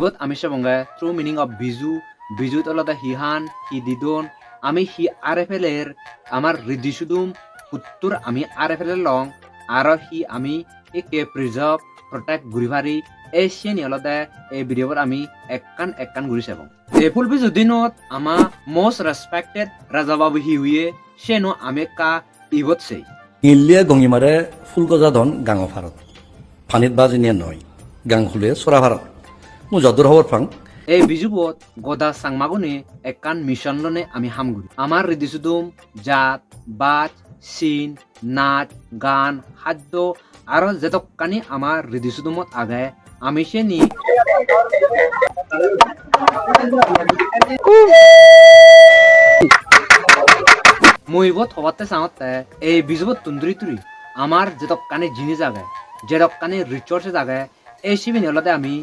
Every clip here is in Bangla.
ibot ami shabonga true meaning of biju bijut olada hihan hi didon আমি হি আরএফএলের আমার রিদিসুদুম উত্তর আমি আরএফএলের লং আর হি আমি একে প্রিজার্ভ প্রটেক্ট ঘুরিভারি এশিয়ান অলদে এই ভিডিওর আমি একখান ঘুরি চাব এই ফুল বিজু দিনত আমা মোস্ট রেসপেক্টেড রাজাবাবু হি হুয়ে সেনো আমি কা ইবত সেই ইলিয়া গঙ্গিমারে ফুলগজা ধন গাঙ ভারত ফানিত বাজিনিয়া নয় গাং খুলে সরা ভারত মু যদুর হবর ফাং এই বিজুবত গদা সাংমাগুনে একখান মিশন লনে আমি হামগুড়ি আমার রিদিসুদুম জাত বাজ সিন নাচ গান খাদ্য আর যেতকানি আমার রিদিসুদুমত আগে আমি সে নি মইবত হবাতে চাওতে এই বিজুবত তুন্দুরি তুরি আমার যেতকানি জিনিস আগে যেতকানি রিসোর্সেস আগে এই সিবিনি হলতে আমি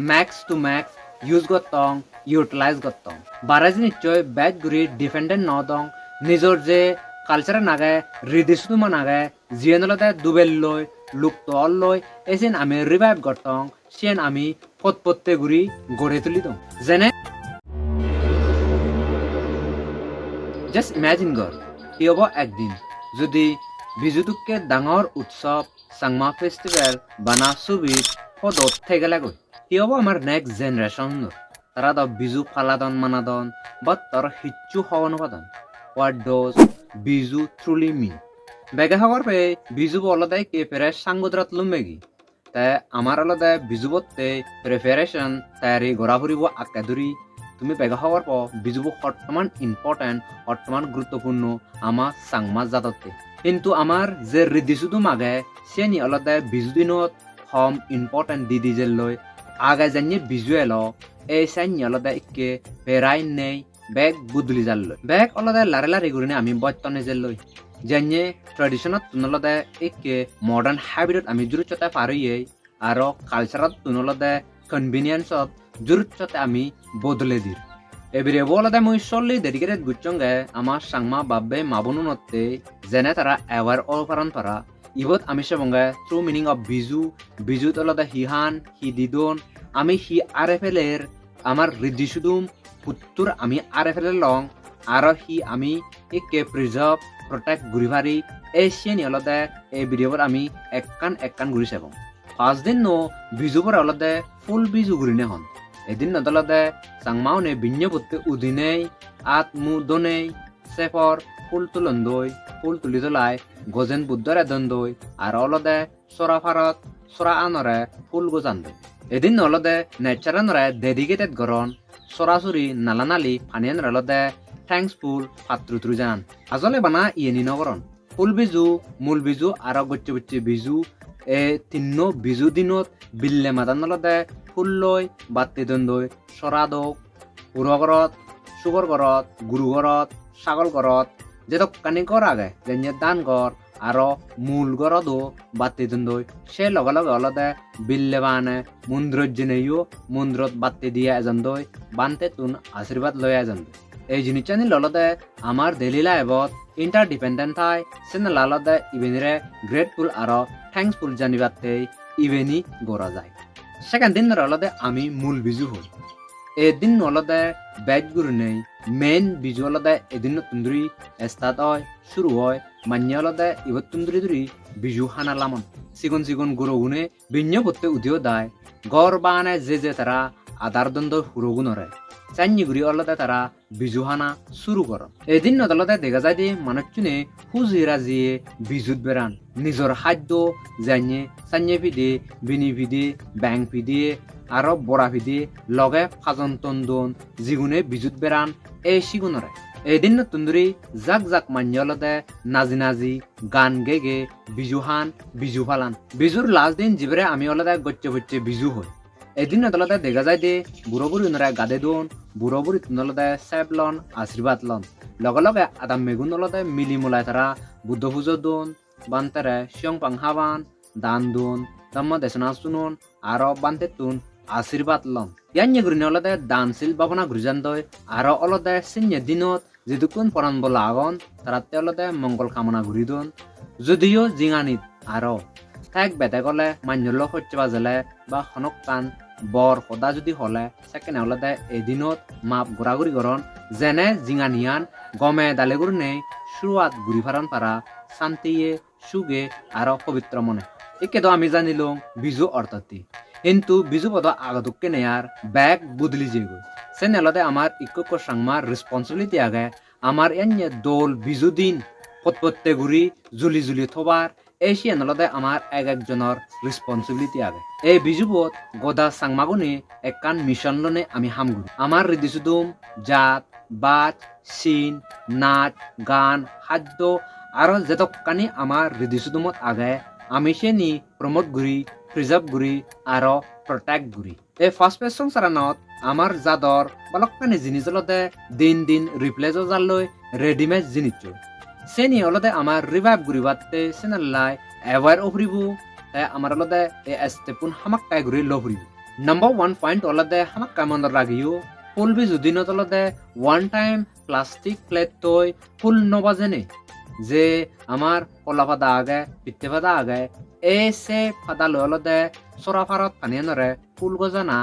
ম্যাক্স টু ম্যাক্স ইউজ করতং ইউটিলাইজ করতং বারাজি নিশ্চয় ব্যাচ গুড়ি ডিপেন্ডেন্ট নদং নিজর যে কালচারে নাগে রিদিসুমা নাগে জিয়েনলতে দুবেল লই লুক তল লই এসিন আমি রিভাইভ করতং সেন আমি পতপত্তে গুড়ি গড়ে তুলি দং যেনে জাস্ট ইমাজিন কর কি হব একদিন যদি বিজুতুককে ডাঙর উৎসৱ চাংমা ফেষ্টিভেল বানা ছবিত পদত থেকে গেলে গৈ কি হব আমার নেক্সট জেনারেশন তারা তো বিজু ফালাদন মানাদন বা তার হিচ্ছু হওয়া নপাদন হোয়াট ডোজ বিজু ট্রুলি মিন বেগে হওয়ার পে বিজু অলদাই কে ফেরে সাংগদরাত লুমেগি তাই আমার অলদাই বিজু বতে প্রিপারেশন তৈরি গড়া ফুরিব আঁকা ধরি তুমি বেগে হওয়ার পর বিজু বর্তমান ইম্পর্টেন্ট বর্তমান গুরুত্বপূর্ণ আমার সাংমা জাততে কিন্তু আমার যে রিদিসুদু মাগে সে নি অলদাই বিজু দিনত হম ইম্পর্টেন্ট দিদি যে লই আগে জানিয়ে ভিজুয়েল এই সাইন অলদা ইকে পেরাই নেই ব্যাগ বুদলি জাল লই ব্যাগ অলদা লারে লারে গুরিনে আমি বর্তনে যে লই জানিয়ে ট্রেডিশনত তুনলদা ইকে মডার্ন হ্যাবিটত আমি জুরুচতে পারিয়ে আর কালচারত তুনলদা কনভিনিয়েন্সত জুরুচতে আমি বদলে দির এবিরে বলদা মই সল্লি ডেডিকেটেড গুচ্চঙ্গে আমার সাংমা বাব্বে মাবনু নতে যেনে তারা এওয়ার অপারন পারা ইবত আমি সবঙ্গে ট্রু মিনিং অফ বিজু বিজুত অলদা হিহান হি দিদন আমি হি আরএফএলের আমার রিদিসুদুম উত্তর আমি আরএফএলের লং আর হি আমি একে প্রিজার্ভ প্রটেক্ট ঘুরিভারি এশিয়ান অলদে এই ভিডিওর আমি একখান ঘুরি চাব 5 দিন নো বিজুপর অলদে ফুল বিজু ঘুরিনে হন এদিন নদলদে চাংমাওনে বিন্য পত্তে উদিনেই আত মু দনেই সেফর ফুল তুলন দই ফুল তুলি তোলাই গজেন বুদ্ধরে দন দই আর অলদে সরা ফারত সরা আনরে ফুল গোজান দই এদিন অলদে নেচারানরে ডেডিকেটেড গরন সরাসরি নালানালি ফানিয়ান অলদে থ্যাঙ্কসফুল পাত্রুত্রু জান আজলে বানা ইয়েনি নগরন ফুল বিজু মূল বিজু আর গচ্চে বিজু এ তিন্ন বিজু দিনত বিল্লে মাদান অলদে ফুল লই বাত্তি দন দই সরা দোক উরগরত সুগর গরত গুরু গরত ছাগল গরত যেতক কানি কর আগে যেনে দান গর আর মূল গরদো বাত্তি দন দই সে লগে লগে অলদে বিল্লে বানে মন্দিরত জেনেও মন্দিরত বাত্তি দিয়ে এজন দই বানতে তুন আশীর্বাদ লয় এজন এই জিনিসটানি ললদে আমার ডেইলি লাইফত ইন্টারডিপেন্ডেন্ট থাই সেনে লালদে ইভেনিরে গ্রেটফুল আর থ্যাঙ্কসফুল জানিবাতে ইভেনি গড়া যায় সেকেন্ড দিন অলদে আমি মূল বিজু হই এদিন অলদে ব্যাচ গুরু নেই মেইন বিজু অলদে এদিন তুন্দুরি স্টার্ট হয় শুরু হয় মান্য অলদে ইবত তুন্দুরি দুরি বিজু হানা লামন সিগুন গুরু গুনে বিন্য পত্তে উদিও দায় গড় বানে যে তারা আদার দ্বন্দ্ব হুরগুনরে চাইনি গুড়ি অলদে তারা বিজু হানা শুরু কর এদিন নদলদে দেখা যায় যে মানুষজনে হুজিরা জিয়ে বিজুত বেড়ান নিজর খাদ্য জানিয়ে চাইনি ফিদে বিনি ফিদে ব্যাং ফিদে আর বড়া ফিদে লগে ফাজন তন্দন যিগুনে বিজুত বেড়ান এই সিগুনরে এদিন তুন্দুরি জাক মান্যলদে নাজি গান গে বিজুহান বিজু ফালান বিজুর লাস্ট দিন জিবরে আমি অলদে গচ্চে বিজু হই এদিন নদলদে দেখা যায় যে বুড়ো বুড়ি নরা গাদে দোন বুড়ো বুড়ি নলদে সেব লন আশীর্বাদ লন লগে লগে আদাম মেগুন নলদে মিলি মোলাই তারা বুদ্ধ পুজো দোন বান্তারে শিয়ং পাংহাবান দান দোন দম্ম দেশনা শুনুন আর বান্তে তুন আশীর্বাদ লন ইয়ান্য গুরি নলদে দানশীল ভাবনা ঘুরিজান দয় আর অলদে সিন্য দিনত যেদুকুন পরাণ বলা আগন তারাতে অলদে মঙ্গল কামনা ঘুরি দোন যদিও জিঙানিত আর ঠেক বেতে গলে মান্যল সত্য বাজেলে বা হনক কান বর সদা যদি হলে সেকেন্ড হলদে এদিনত মাপ ঘোরাঘুরি করন যেনে জিঙানিয়ান গমে দালেগুর নেই শুরুয়াত ঘুরি ফারন পারা শান্তিয়ে সুগে আর পবিত্র মনে একেতো আমি জানিলুম বিজু অর্থাৎ কিন্তু বিজু পদ আগতুককে নেয়ার ব্যাগ বুদলি যেগো সে নেলদে আমার ইক্ক সাংমার রেসপন্সিবিলিটি আগে আমার এনে দোল বিজু দিন পতপত্তে ঘুরি জুলি জুলি থবার এই নলদে আমার একজনের রেসপন্সিবিলিটি আগে এই বিজুবত গদা সাংমাগুনি একান মিশন লনে আমি হামগুরি আমার রিদিসুদুম জাত বাত সিন নাচ গান খাদ্য আর যেতকানি আমার রিদিসুদুমত আগে আমি সে নি প্রমোট গুরি প্রিজার্ভ গুরি আর প্রটেক্ট গুরি এই ফার্স্ট পেজ সংসারানত আমার জাদর বালকানি জিনিস লদে দিন দিন রিপ্লেস জাল রেডিমেড জিনিস সেনি অলদে আমার রিভাইভ গুরিবাতে সেনাল্লাই এভার অফরিবু তাই আমার অলদে এ স্টেপুন হামাক্কাই গুরি লফরিবু নাম্বার 1 পয়েন্ট অলদে হামাক্কাই মন রাগিও ফুলবি যদিনত অলদে ওয়ান টাইম প্লাস্টিক প্লেট তৈ ফুল নবাজেনে যে আমার কলা ফাদা আগে পিত্তে ফাদা আগে এই সে ফাদা ললদে সরাফারত পানিয়ানরে ফুল গজানা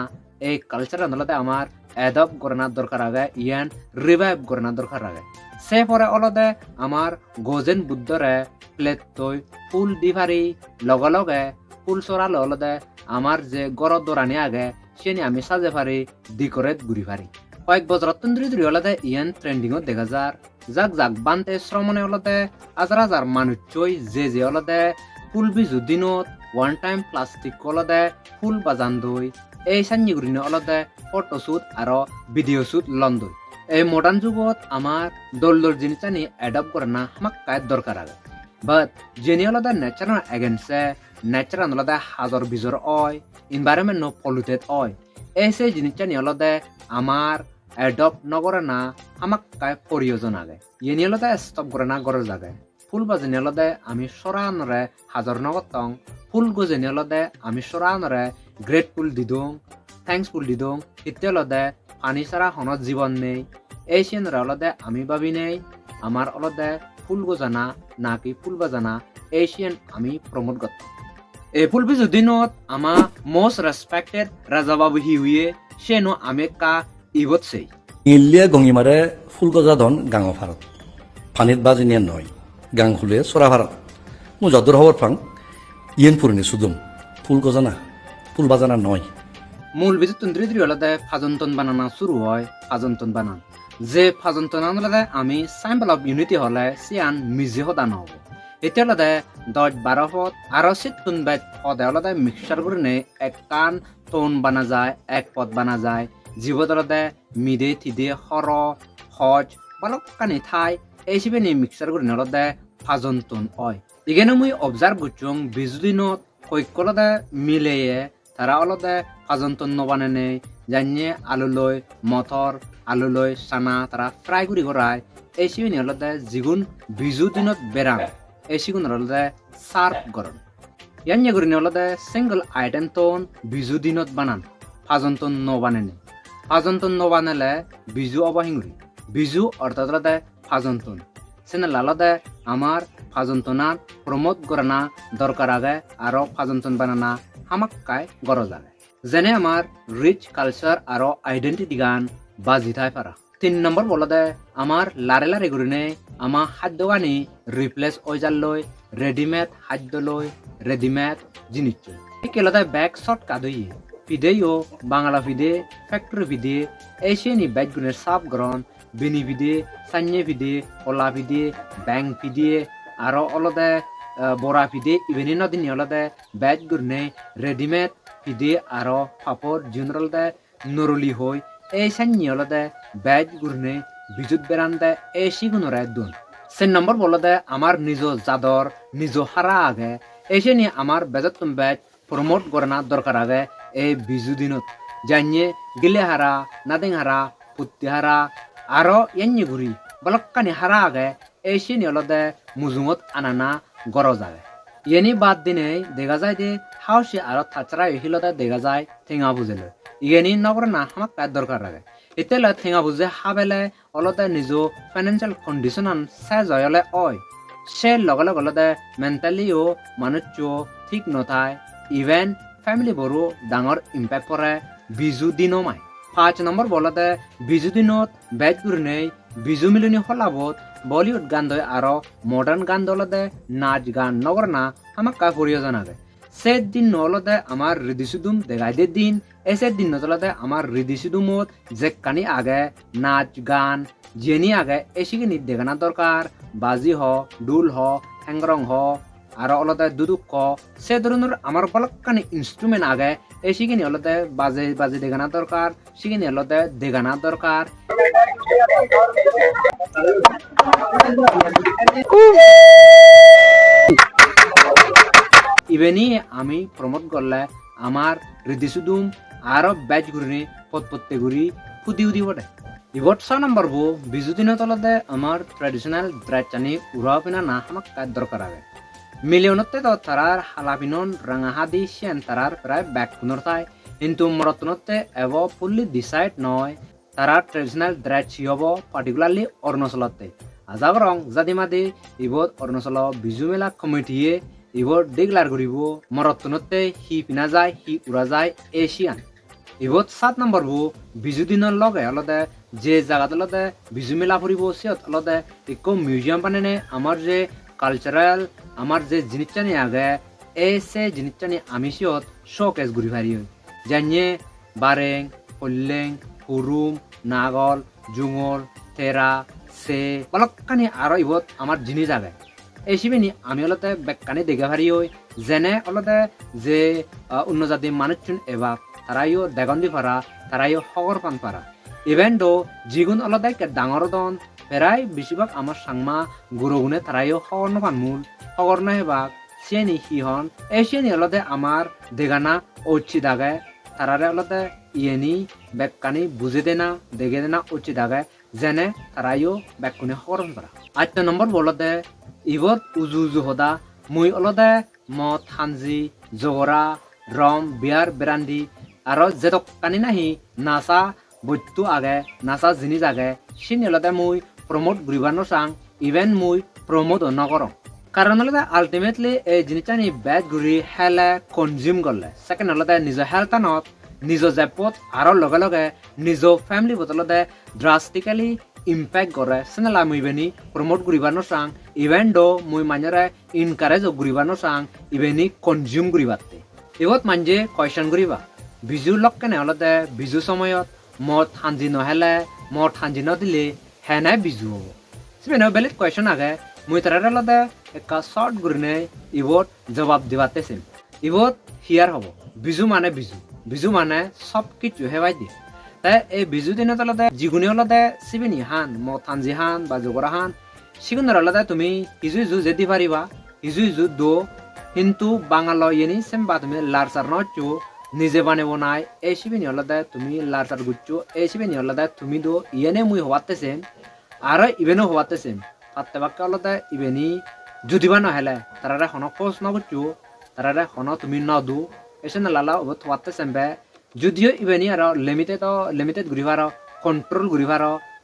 এই কালচার নলদে আমার এডপ গরনার দরকার আগে ইয়ান রিভাইভ গরনার দরকার আগে সে পরে অলদে আমার গোজেন বুদ্ধরে প্লেট তৈ ফুল দিভারি লগে লগে ফুল চড়ালে অলদে আমার যে গরদ দরানি আগে সেনি আমি সাজে পারি ডিকোরেট ঘুরি পারি কয়েক বছর ধরে অলদে ইয়ান ট্রেন্ডিংও দেখা যার যাক যাক বানতে শ্রমণে অলদে হাজার হাজার মানুষ চই যে অলদে ফুল বিজু দিনত ওয়ান টাইম প্লাস্টিক অলদে ফুল বাজান দই এই সান্নি ঘুরিনে অলদে ফটোশুট আর ভিডিও শুট লন্দই এই মডার্ন যুগত আমার দল জিনিসানি এডাপ্ট করে না আমাক কায়ের দরকার আগে বাট যেনি অলদে ন্যাচারাল এগেন্সে ন্যাচারাল অলদে হাজর বিজর অয় এনভায়রনমেন্ট নো পলিউটেড অয় এই সেই জিনিসটানি অলদে আমার এডপ্ট নগরে না আমাক কায় প্রয়োজন আগে ইয়ে অলদে স্টপ করে না গরজ আগে ফুল বাজেনি অলদে আমি সরানরে হাজর নগতং ফুল গজেনি অলদে আমি সরানরে গ্রেটফুল দিদুং থ্যাঙ্কসফুল দিদুং ইত্যাদি অলদে পানি ছাড়া হনত জীবন নেই এই সিনরে অলদে আমি ভাবি নেই আমার অলদে ফুল গজানা নাকি ফুল বাজানা এই সিন আমি প্রমোট করতাম এই ফুল বিজু দিনত আমা মোস্ট রেসপেক্টেড রাজা বাবু হিউয়ে সেনো আমি কা ইবত সেই ইলিয়া গঙিমারে ফুলগজা ধন গাঙ ভারত ফানিত বাজিনিয়া নয় গাং খুলে সরা ভারত মু যদুর হবর ফাং ইয়েন পুরিনি সুদুম ফুলগজানা ফুল বাজানা নয় মূল বিজু তন্ত্রী অলদে ফাজন্তন বানানা শুরু হয় ফাজন্তন বানান যে ফাজন্তন আনলদে আমি সাইম্বল অফ ইউনিটি হলে সিয়ান মিজি হদানো হব এতে অলদে 10-12 ফট আর সিটুন বেদ হদে অলদে মিক্সচার করে নে এক কান টোন বানা যায় এক পদ বানা যায় জীবত অলদে মিদে থিদে হর হজ বালকানি থাই এই হিসেবে নি মিক্সচার করে অলদে ফাজন্তন হয় এখানে মুই অবজার্ভ করছুং বিজু দিনত কৈকলদে মিলেয়ে তারা অলদে ফাজন্তন নবানে নেই জানিয়ে আলু লই মটর আলু লই চানা তারা ফ্রাই করে করায় এই সিবিনি অলদে যিগুণ বিজু দিনত বেৰাং এই সিগুণ অলদে সার্ভ গরম ইয়ান্য করে অলদে সিঙ্গল আইটেম তোন বিজু দিনত বানান ফাজন্তন নবানে নেই ফাজন্তন নবানেলে বিজু অবহিঙ্গুরি বিজু অর্থাৎ অলদে ফাজন্তন সেনে লালদে আমার ফাজন্তনার প্রমোট করানা দরকার আগে আরো ফাজন্তন বানানা হামাক্কায় গরজ আগে যেনে আমার রিচ কালচার আর আইডেন্টিটি গান বাজি থাই পারা 3 নম্বর বলদে আমার লারে লারে গুরিনে আমা খাদ্য গানি রিপ্লেস ওইজার লই রেডিমেড খাদ্য লই রেডিমেড জিনিস কেলদে ব্যাগ শর্ট কাদই ফিদেও বাংলা ফিদে ফ্যাক্টরি ফিদে এশিয়ানি ব্যাগ গুনের সাপ গ্রহণ বিনি ফিদে সান্যে ফিদে কলা ফিদে ব্যাং ফিদে আর অলদে বড়া ফিদে ইভেনি নদিন অলদে ব্যাগ গুরনে রেডিমেড ফিদে আর পাপড় জেনারেলদে নরলি হই এই সান্যে অলদে ব্যাগ গুরনে বিদ্যুৎ বেরান্দে এই সিগুনরে দুন সে নম্বর বলদে আমার নিজ জাদর নিজ হারা আগে এসে নিয়ে আমার বেজাতুম ব্যাগ প্রমোট করানা দরকার আগে এই বিজু দিনত জানিয়ে গিলে হারা নাদিং হারা পুত্তি হারা আরো এনে ঘুরি বলকানি হারা আগে এই সিনি অলদে মুজুমত আনানা গরজ আগে ইয়েনি বাদ দিনে দেখা যায় যে হাউসে আরো তাছাড়া এহিলদে দেখা যায় ঠেঙা বুঝেলে ইয়েনি নগর না আমাক কার দরকার আগে এতেলে ঠেঙা বুঝে হাবেলে অলদে নিজ ফাইন্যান্সিয়াল কন্ডিশন শেষ হলে অয় সে লগে লগে অলদে মেন্টালিও মানুষ ঠিক নথায় ইভেন ফ্যামিলি বড় ডাঙর ইম্প্যাক্ট পরে বিজু দিনও মাই 5 নম্বর বলতে বিজু দিনত বেজ গুরনে বিজু মিলনি হলাবত বলিউড গান দয় আরো মডার্ন গান দলতে নাচ গান নগর না হামাক্কা প্রয়োজন আগে সে দিন নলতে আমার হৃদয়সুদুম দেখাইদের দিন এসে দিন নতলতে আমার হৃদয়সুদুমত যে কানি আগে নাচ গান জেনি আগে এসিকিনি দেখানা দরকার বাজি হ ডুল হ হ্যাংরং হ আর অলতে দুদুক ক সে ধরনের আমার বলকানি ইনস্ট্রুমেন্ট আগে এসিকিনি অলতে বাজে বাজে দেখানা দরকার সিকিনি অলতে দেখানা দরকার ইভেনি আমি প্রমোট করলে আমার হৃদয়সুদুম আরো ব্যাচ ঘুরি পথপত্তে ঘুরি ফুদি উদি বটে ইবট 6 নম্বর বো বিজু দিনের তলতে আমার ট্রেডিশনাল ড্রেস চানি উড়াও পিনা না আমাক কাজ দরকার আগে মিলিয়নতে তো তারার হালাপিনন রাঙাহাদি সেন তারার প্রায় ব্যাক পুনর তাই কিন্তু মরতনতে এব ফুললি ডিসাইড নয় তারা ট্রেডিশনাল ড্রেস হব পার্টিকুলারলি অরুণাচলতে আজাব রং জাদিমাদি ইবত অরুণাচল বিজু মেলা কমিটিয়ে ইবত ডিক্লার করিব মরতনতে হি পিনা যায় হি উড়া যায় এশিয়ান ইবত 7 নম্বর বো বিজু দিনের লগে অলতে যে জায়গাতে অলতে বিজু মেলা ফুরিব সিয়ত অলতে ইকো মিউজিয়াম বানানে আমার যে কালচারাল আমার যে জিনিসটানি আগে এই সে জিনিসটানি আমি সিয়ত শোকেস ঘুরি ফারি জানিয়ে বারেং কল্যাং হুরুম নাগল জুঙল তেরা সে অলকানি আরো ইবত আমার জিনিস আগে এই সিবিনি আমি অলতে বেকানি দেখে ফারি যেনে অলতে যে অন্য জাতি মানুষজন এবার তারাইও দেগন্দি পারা তারাইও হগর পান পারা ইভেন্টও যিগুণ অলতে ডাঙর দন প্রায় বেশিরভাগ আমার সাংমা গুরুগুণে তারাইও হগর নপান মূল হগর নহেবাক সিয়েনি হিহন এই সিয়েনি অলতে আমার দেগানা ঐচ্ছি দাগে তারারে অলতে ইয়েনি বেকানি বুঝে দেনা দেখে দেনা ঐচ্ছি দাগে যেনে তারাইও বেকুনি হগর পারা 8 নম্বর বলতে ইবত উজু উজু হদা মুই অলতে মদ হানজি জগরা রম বিয়ার বেরান্ডি আরো যেতক কানি নাহি নাসা বৈত্তু আগে নাসা জিনিস আগে সিনি অলতে মুই প্রমোট ঘুরিবানো চাং ইভেন্ট মুই প্রমোট নকর কারণ হলে আলটিমেটলি এই জিনিসটা নি বেজ ঘুরি হেলে কনজিউম করলে সেকেন্ড হলে নিজৰ হেলথনত নিজৰ জেপত আরো লগে লগে নিজৰ ফ্যামিলি বদলতে ড্রাস্টিক্যালি ইম্প্যাক্ট করে সেনেলা মুই বেনি প্রমোট ঘুরিবানো চাং ইভেন্টও মুই মানরে ইনকারেজ ঘুরিবানো চাং ইভেনি কনজিউম ঘুরিবাতে ইবত মানজে কোয়েশ্চন ঘুরিবা বিজু লক্ষণে হলতে বিজু সময়ত মদ হাঞ্জি নহলে মদ হাঞ্জি নদিলে হেনাই বিজু হব সিবেন বেলেগ কোয়েশ্চন আগে মুই তারারে হলতে একটা শর্ট ঘুরিনে ইবত জবাব দিবাতেছিম ইবত হিয়ার হব বিজু মানে বিজু বিজু মানে সব কিছু হেবাই দিয়ে তাই এই বিজু দিনত হলতে যিগুনি হলতে সিবিনি হান মদ হাঞ্জি হান বা জগরা হান সিগুনের হলতে তুমি ইজু ইজু যেদি পারিবা ইজু ইজু দো কিন্তু বাঙাল ইয়েনি সেমবা তুমি লারসার নচু নিজে বানে বনাই এই সিবিনি হলতে তুমি লারসার গুচ্ছু এই সিবিনি হলতে তুমি দো ইয়েনে মুই হওয়াতেছেন আর ইভেনও হওয়াতেছেন তাতে বাক্য হলতে ইভেনি যদিবা নহলে তারারে হন খোঁজ নগুচ্ছু তারারে হন তুমি নদু এসে লালা অবত হওয়াতেছেন বে যদিও ইভেনি আর লিমিটেড ঘুরিবার কন্ট্রোল ঘুরিবার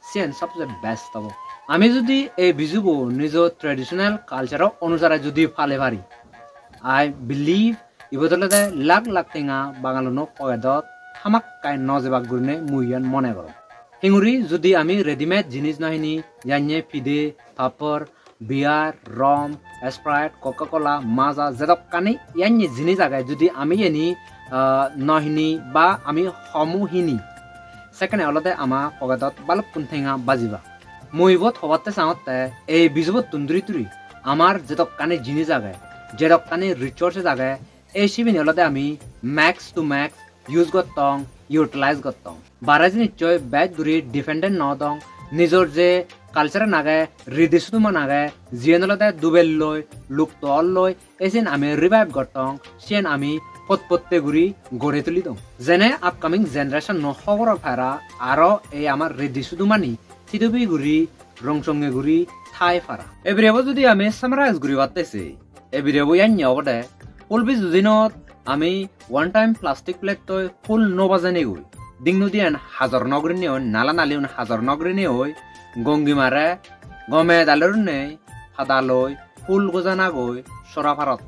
সেন সবচেয়ে বেস্ট হব আমি যদি এই বিজুবো নিজ ট্রেডিশনাল কালচার অনুসারে যদি ফালে পারি I believe ইবদলতে লাখ লাখ টেঙা বাঙালনো কয়েদত হামাক কাই নজেবাক গুরনে মুইয়ান মনে করো হিঙুরি যদি আমি রেডিমেড জিনিস নাহিনি জানিয়ে ফিদে পাপড় বিয়ার রম স্প্রাইট কোকা-কোলা মাজা যেতক কানি ইয়ানি জিনিস আগে যদি আমি এনি নহিনি বা আমি সমূহিনি সেখানে অলতে আমা কয়েদত বালক টেঙা বাজিবা মুইবত হবাতে চাওঁতে এই বিজুবত তুন্দুরি তুরি আমার যেতক কানি জিনিস আগে যেরক কানি রিসোর্সেস আগে এই সিবিনি হলতে আমি ম্যাক্স টু ম্যাক্স ইউজ করতং ইউটিলাইজ করতং বারাজি নিশ্চয় ব্যাচ ঘুরি ডিপেন্ডেন্ট নদং নিজের যে কালচারে নাগে হৃদয়সুদুমা নাগে জিয়েন হলতে দুবেল লই লুক তল লই এসেন আমি রিভাইভ করতং সেন আমি পথপত্তে ঘুরি গড়ে তুলি দং যেনে আপকামিং জেনারেশন নহবর ফেরা আরো এই আমার হৃদয়সুদুমানি সিদুবি ঘুরি রংসঙ্গে ঘুরি ঠাই ফারা এবারে যদি আমি সামারাইজ ঘুরি বাতেছি এবারে ইয়ান্য অবদে ফুল বিজ দিনত আমি ওয়ান টাইম প্লাস্টিক প্লেট তৈ ফুল নবাজানি গই ডিংনু দিয়ান হাজার নগরিনী হই নালা নালিউন হাজার নগরিনী হই গঙ্গি মারে গমে দালুর নেই ফাদা লই ফুল গোজানা গই সরা ভারত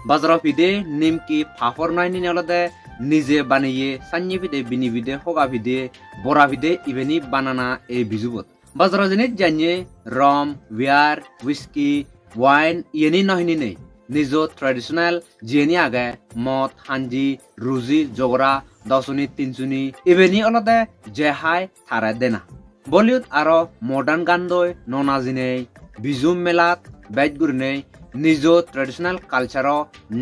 বাজার ভিদে নিমকি ফাফর নাইনি অলদে নিজে বানিয়ে সান্নি ভিদে বিনি ভিদে হগা ভিদে বড়া ভিদে ইভেনি বানানা এই বিজুবত বাজার জিনিস জানিয়ে রম বিয়ার হুইস্কি ওয়াইন ইয়েনি নহিনি নেই নিজ ট্রেডিশনাল জিয়েনি আগে মদ হাঞ্জি রুজি জগরা দশনি তিনচুনি ইভেনি অলদে জেহাই থারে দেনা বলিউড আরো মডার্ন গান দই ননাজিনে বিজুম মেলাত বেজ গুরনে নিজ ট্রেডিশনাল কালচার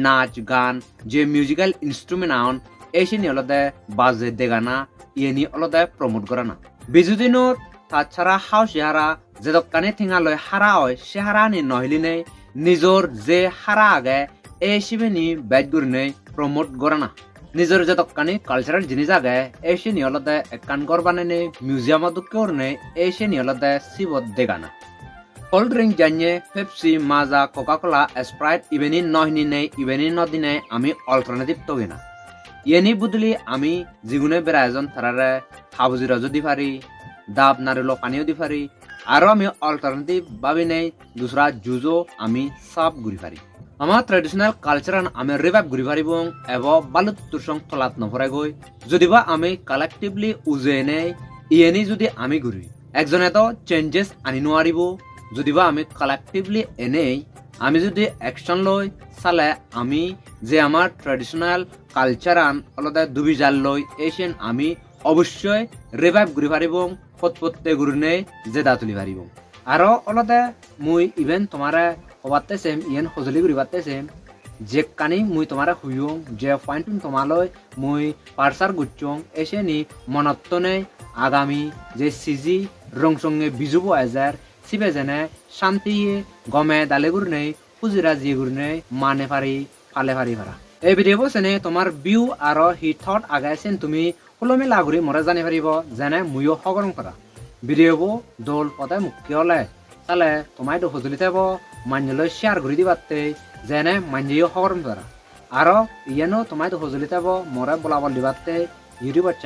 নাচ গান যে মিউজিক্যাল ইনস্ট্রুমেন্ট আউন এসিনি অলদে বাজে দেগানা ইয়েনি অলদে প্রমোট করানা বিজুদিনত তাছাড়া হাউস হারা যে দোকানে থিঙালয় হারা হয় সে হারানি নহিলিনে নিজর যে হারা আগে এই শিবেনি বেজ গুরনে প্রমোট করানা নিজের যে দোকানি কালচারাল জিনিস আগে এসে নিয়লতে একান গর বানানে মিউজিয়ামত দুঃখে এসে নিয়লতে শিবত দেগানা কোল্ড ড্রিঙ্ক জানিয়ে পেপসি মাজা কোকা কোলা স্প্রাইট ইভেনি নহিনি নেই ইভেনি নদিনে আমি অল্টারনেটিভ তগি না ইয়েনি বুদলি আমি যিগুনে বেড়ায়জন তারারে হাবুজি রজ দি পারি ডাব নারিল পানিও দি পারি আরো আমি অল্টারনেটিভ ভাবি নেই দুসরা জুজো আমি সাপ ঘুরি পারি আমার ট্রেডিশনাল কালচারান আমি রিভাইভ ঘুরি পারিব এবং বালুত তুরসং তলাত নভরাই গই যদিবা আমি কালেক্টিভলি উজে নেই ইয়েনি যদি আমি ঘুরি একজনে তো চেঞ্জেস আনি নোৱাৰিব যদিবা আমি কালেক্টিভলি এনেই আমি যদি অ্যাকশন লই চালে আমি যে আমার ট্রেডিশনাল কালচারান অলদে দুবি জাল লই এসেন আমি অবশ্যই রিভাইভ ঘুরি পারিব পতপত্তে ঘুরি নেই যে দা তুলি পারিব আরো অলদে মুই ইভেন তোমারে হবাতে সেম ইয়েন সজলি ঘুরিবাতে সেম যে কানি মুই তোমারে হুইয়ং যে পয়েন্ট তোমালৈ মুই পার্সার গুচ্ছং এসে নি মনত্তনে আগামী যে সিজি রংসঙ্গে বিজুব এজার সিবে যেনে শান্তিয়ে গমে দালে গুর নেই ফুজিরা জিয়ে গুর নেই মানে পারি ফালে পারি ভাড়া এই ভিডিও বসেনে তোমার ভিউ আর হি থট আগাইছেন তুমি হুলমি লাগুরি মরে জানি পারিব যেনে মুইও হগরং করা ভিডিও দোল পদে মুক্তি হলে তাহলে তোমায় তো সজলি থাকব মাঞ্জলৈ শেয়ার করে দিবাতে যেনে মাঞ্জিও হগরং করা আর ইয়েনো তোমায় তো সজলি থাকব মরে বলাবল দিবাতে ইউটিউবত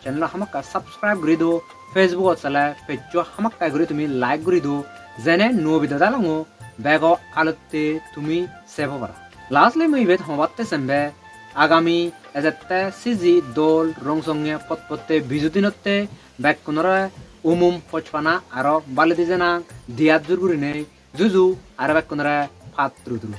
চ্যানেল হামাক্কা সাবস্ক্রাইব করে দো ফেসবুকত চালে পেজটো হামাক্কা করে তুমি লাইক করে দো যেনে নো ভিডিও দালাঙো বেগ আলতে তুমি সেভ পারা লাস্টলি মুই বেদ হবাতে সেমবে আগামী এজেতে সিজি দোল রংসঙ্গে পতপত্তে বিজুদিনতে বেগ কোনরে উমুম পচপানা আর বালিদি জানা দিয়াত জুর গুরিনে জুজু আর বেগ কোনরে ফাত দ্রুদ্রু